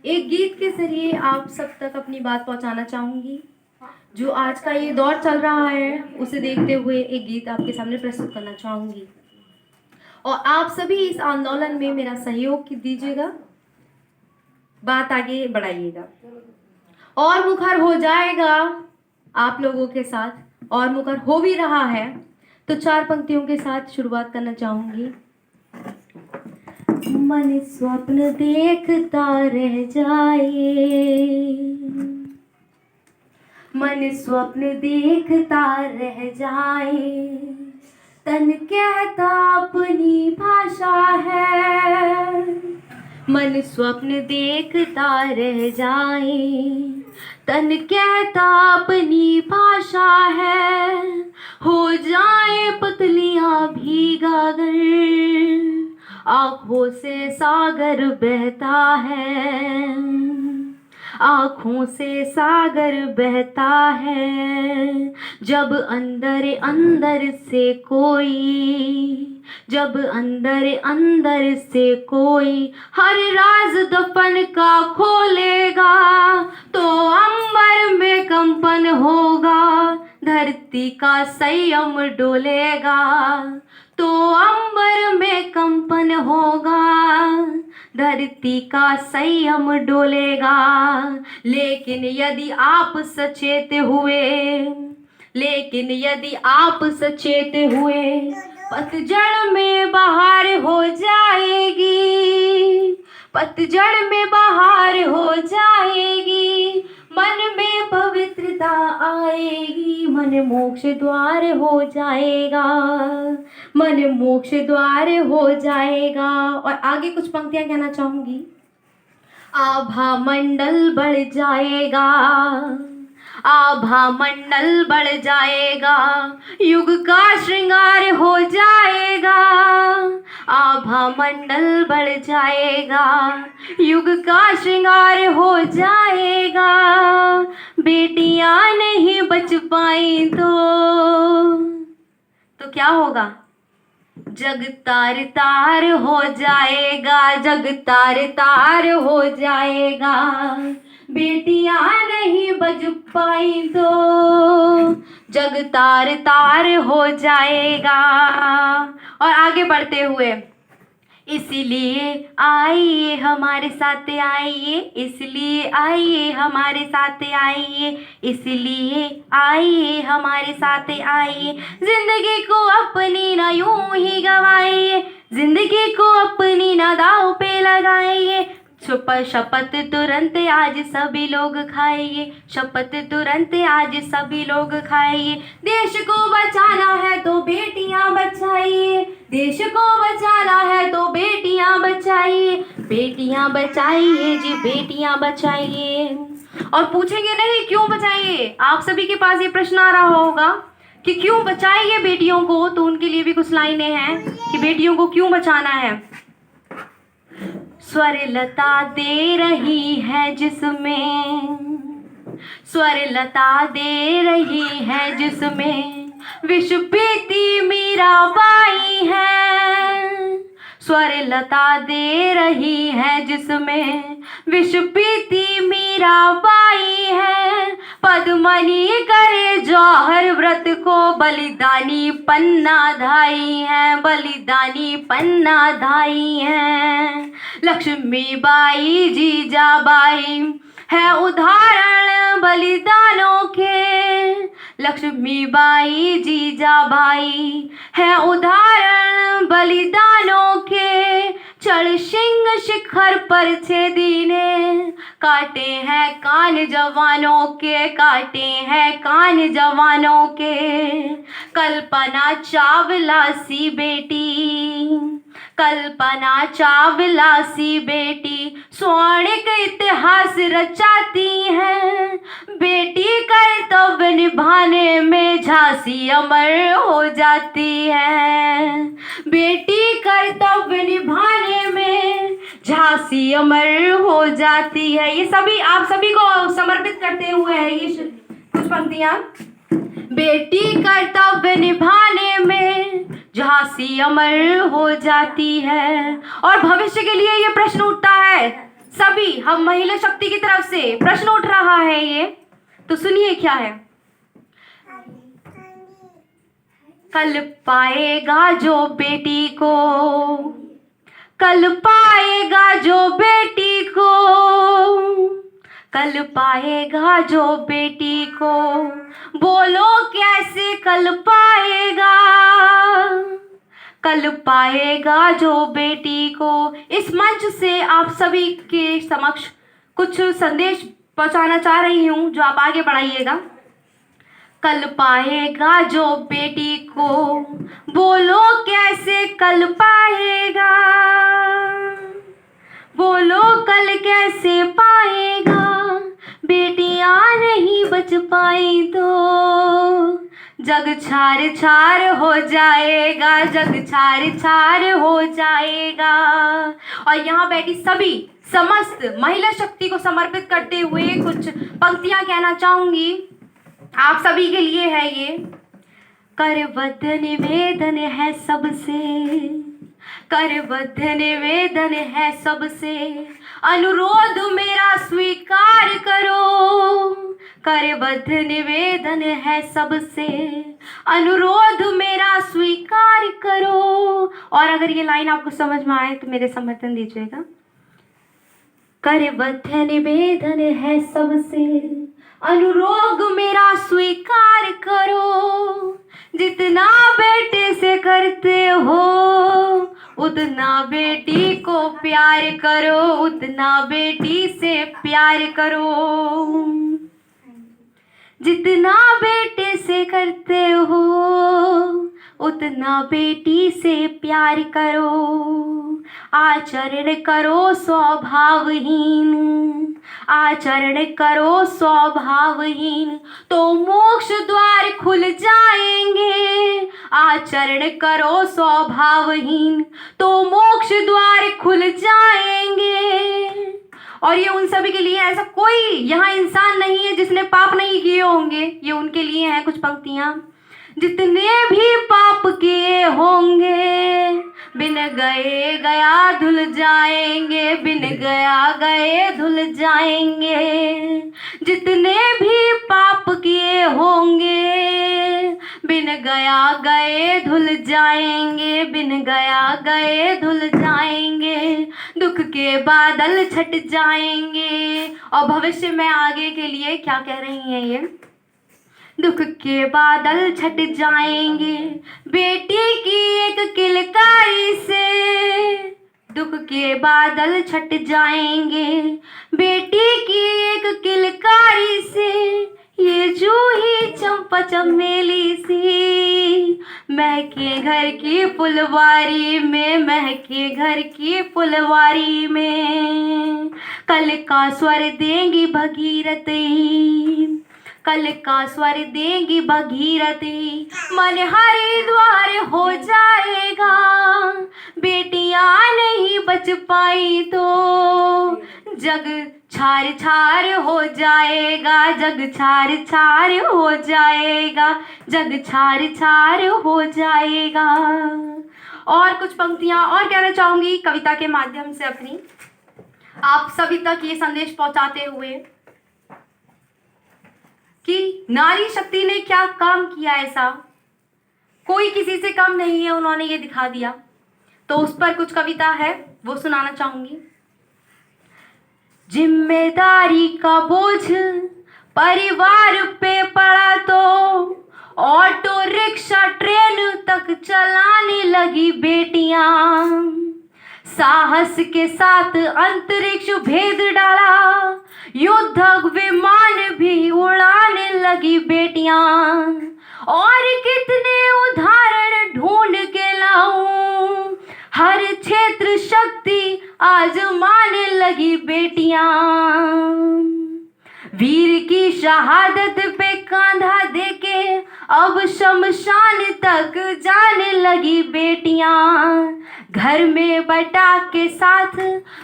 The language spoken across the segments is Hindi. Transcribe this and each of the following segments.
एक गीत के ज़रिए आप सब तक अपनी बात पहुंचाना चाहूँगी। जो आज का ये दौर चल रहा है, उसे देखते हुए एक गीत आपके सामने प्रस्तुत करना चाहूँगी और आप सभी इस आंदोलन में मेरा सहयोग दीजिएगा, बात आगे बढ़ाइएगा। और मुखर हो जाएगा आप लोगों के साथ, और मुखर हो भी रहा है, तो 4 पंक्तियों के साथ शुरुआत करना चाहूँगी। मन स्वप्न देखता रह जाए, मन स्वप्न देखता रह जाए, तन कहता अपनी भाषा है। मन स्वप्न देखता रह जाए, तन कहता अपनी भाषा है। हो जाए पतलियां भी गागर, आँखों से सागर बहता है, आँखों से सागर बहता है। जब अंदर अंदर से कोई, जब अंदर अंदर से कोई हर राज दफन का खोलेगा, तो अंबर में कंपन होगा, धरती का संयम डोलेगा, तो अंबर में कंपन होगा, धरती का संयम डोलेगा। लेकिन यदि आप सचेत हुए, लेकिन यदि आप सचेत हुए, पतझड़ में बहार हो जाएगी, पतझड़ में बहार हो जाएगी। मन में पवित्रता आएगी, मन मोक्ष द्वार हो जाएगा, मन मोक्ष द्वार हो जाएगा। और आगे कुछ पंक्तियां कहना चाहूंगी। आभा मंडल बढ़ जाएगा, आभा मंडल बढ़ जाएगा, युग का श्रृंगार हो जाएगा, आभा मंडल बढ़ जाएगा, युग का श्रृंगार हो जाएगा। बेटियां नहीं बच पाई तो क्या होगा? जग तार तार हो जाएगा, जग तार तार हो जाएगा। बेटियां नहीं बच पाई तो जग तार तार हो जाएगा। और आगे बढ़ते हुए, इसलिए आइए हमारे साथ आइए, इसलिए आइए हमारे साथ आइए, इसलिए आइए हमारे साथ आइए। जिंदगी को अपनी ना यूं ही गवाइए, जिंदगी को अपनी ना दाव पे लगाइए। शपथ तुरंत आज सभी लोग खाइए, शपथ तुरंत आज सभी लोग खाइए। देश को बचाना है तो बेटियां बचाइए, देश को बचाना है तो बेटियां बचाइए, बेटियां बचाइए जी, बेटियां बचाइए। और पूछेंगे नहीं क्यों बचाइए, आप सभी के पास ये प्रश्न आ रहा होगा कि क्यों बचाइए बेटियों को, तो उनके लिए भी कुछ लाइनें हैं कि बेटियों को क्यों बचाना है। स्वर लता दे रही है जिसमें, स्वर लता दे रही है जिसमें, विष पीती मीराबाई है। स्वर लता दे रही है जिसमें, विष पीती मीराबाई है। पद्मनी करे जौहर व्रत को, बलिदानी पन्ना धाई है, बलिदानी पन्ना धाई है। लक्ष्मीबाई जीजाबाई है उदाहरण बलिदानों के, लक्ष्मीबाई जीजाबाई है उदाहरण बलिदानों के। चढ़ सिंह शिखर पर छेदी ने, काटे हैं कान जवानों के, काटे हैं कान जवानों के। कल्पना चावला सी बेटी, कल्पना चावला सी बेटी, स्वर्णिक इतिहास रचाती है। बेटी कर्तव्य निभाने में झांसी अमर हो जाती है, बेटी कर्तव्य निभाने में झांसी अमर हो जाती है। ये सभी आप सभी को समर्पित करते हुए है ये कुछ पंक्तियां। बेटी कर्तव्य निभाने में झांसी अमर हो जाती है। और भविष्य के लिए ये प्रश्न उठता है सभी हम महिला शक्ति की तरफ से प्रश्न उठ रहा है ये, तो सुनिए क्या है। कल पाएगा जो बेटी को, कल पाएगा जो बेटी को, कल पाएगा जो बेटी को, बोलो कैसे कल पाएगा, कल पाएगा जो बेटी को। इस मंच से आप सभी के समक्ष कुछ संदेश पहुंचाना चाह रही हूं, जो आप आगे बढ़ाइएगा। कल पाएगा जो बेटी को, बोलो कैसे कल पाएगा, बोलो कल कैसे पाएगा, बेटियां नहीं बच पाई तो जग छार छार हो जाएगा, जग छार छार हो जाएगा। और यहाँ बैठी सभी समस्त महिला शक्ति को समर्पित करते हुए कुछ पंक्तियां कहना चाहूंगी, आप सभी के लिए है ये। करबद्ध निवेदन है सबसे, करबद्ध निवेदन है सबसे, अनुरोध मेरा स्वीकार करो, करबद्ध निवेदन है सबसे, अनुरोध मेरा स्वीकार करो। और अगर ये लाइन आपको समझ में आए तो मेरे समर्थन दीजिएगा। करबद्ध निवेदन है सबसे, अनुरोध मेरा स्वीकार करो, जितना बेटे से करते हो उतना बेटी को प्यार करो, उतना बेटी से प्यार करो, जितना बेटे से करते हो उतना बेटी से प्यार करो। आचरण करो स्वभावहीन, आचरण करो स्वभावहीन, तो मोक्ष द्वार खुल जाएंगे। आचरण करो स्वभावहीन, तो मोक्ष द्वार खुल जाएंगे। और ये उन सभी के लिए, ऐसा कोई यहाँ इंसान नहीं है जिसने पाप नहीं किए होंगे, ये उनके लिए हैं कुछ पंक्तियां। जितने भी पाप किए होंगे बिन गए गया धुल जाएंगे, बिन गया गए धुल जाएंगे। जितने भी पाप किए होंगे बिन गया गए धुल जाएंगे, बिन गया गए धुल जाएंगे। दुख के बादल छट जाएंगे। और भविष्य में आगे के लिए क्या कह रही हैं ये, दुख के बादल छट जाएंगे बेटी की एक किलकारी से, दुख के बादल छट जाएंगे बेटी की एक किलकारी से। ये जूही चंपा चमेली सी महके घर की फुलवारी में, महके घर की फुलवारी में। कल का स्वर देंगी भगीरथी, कल का स्वर देंगी भगीरथी। मन हरिद्वार हो जाएगा, बेटियां नहीं बच पाई तो जग छार छार हो जाएगा, जग छार छार हो जाएगा, जग छार छार हो जाएगा। और कुछ पंक्तियां और कहना चाहूंगी कविता के माध्यम से अपनी, आप सभी तक ये संदेश पहुंचाते हुए कि नारी शक्ति ने क्या काम किया ऐसा, कोई किसी से कम नहीं है, उन्होंने ये दिखा दिया। तो उस पर कुछ कविता है, वो सुनाना चाहूंगी। जिम्मेदारी का बोझ परिवार पे पड़ा तो ऑटो रिक्शा ट्रेन तक चलाने लगी बेटियां। साहस के साथ अंतरिक्ष भेद डाला, युद्धक विमान भी उड़ाने लगी बेटियां। और कितने उदाहरण ढूंढ के लाऊं, हर क्षेत्र शक्ति आजमाने लगी बेटियां। वीर की शहादत पे कांधा देके अब शमशान तक जाने लगी बेटियां। घर में बेटा के साथ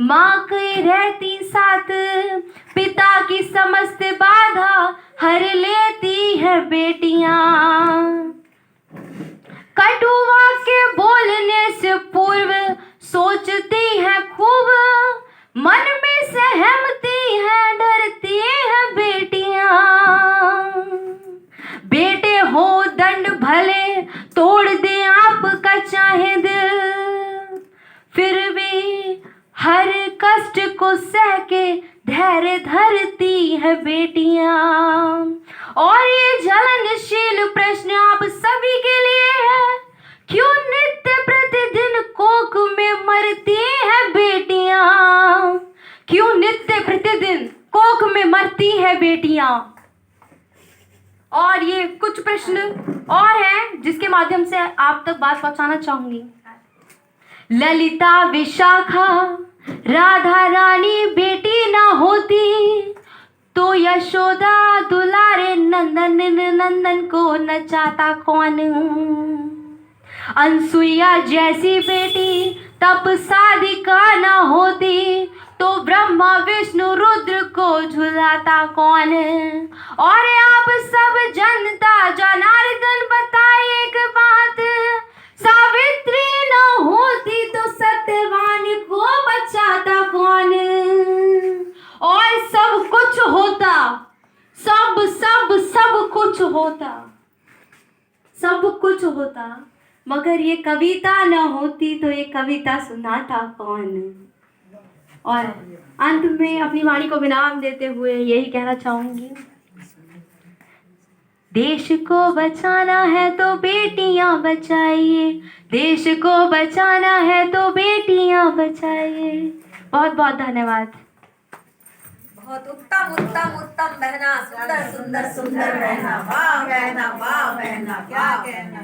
माँ की रहती साथ, पिता की समस्त बाधा हर लेती है बेटियां। कटुआ के बोलने से पूर्व सोचती है खूब, मन में सहमती है, डरती है बेटियां। बेटे हो दंड भले तोड़ दे आपका चाहे दिल, फिर भी हर कष्ट को सह के धैर्य धरती है बेटियां। और ये जलनशील प्रश्न आप सभी के लिए है, क्यों नित्य प्रतिदिन कोख में मरती है बेटियां? क्यों नित्य प्रतिदिन कोख में मरती है बेटियां? और ये कुछ प्रश्न और हैं जिसके माध्यम से आप तक बात पहुंचाना चाहूंगी। ललिता विशाखा राधा रानी बेटी ना होती तो यशोदा दुलारे नंदन नंदन को नचाता कौन? अनसुईया जैसी बेटी तप साधिका ना होती तो ब्रह्मा विष्णु रुद्र को झुलाता कौन? और आप सब जनता जनार्दन बताए एक बात, सावित्री न होती तो सत्यवान को बचाता कौन? और सब कुछ होता, सब सब सब कुछ होता, सब कुछ होता, मगर ये कविता न होती तो ये कविता सुनाता कौन? और अंत में अपनी वाणी को विराम देते हुए यही कहना चाहूंगी, देश को बचाना है तो बेटियां बचाइए, देश को बचाना है तो बेटियां बचाइए। बहुत बहुत धन्यवाद। बहुत उत्तम उत्तम उत्तम बहना, सुंदर सुंदर सुंदर बहना, वाह बहना, वाह बहना, क्या कहना।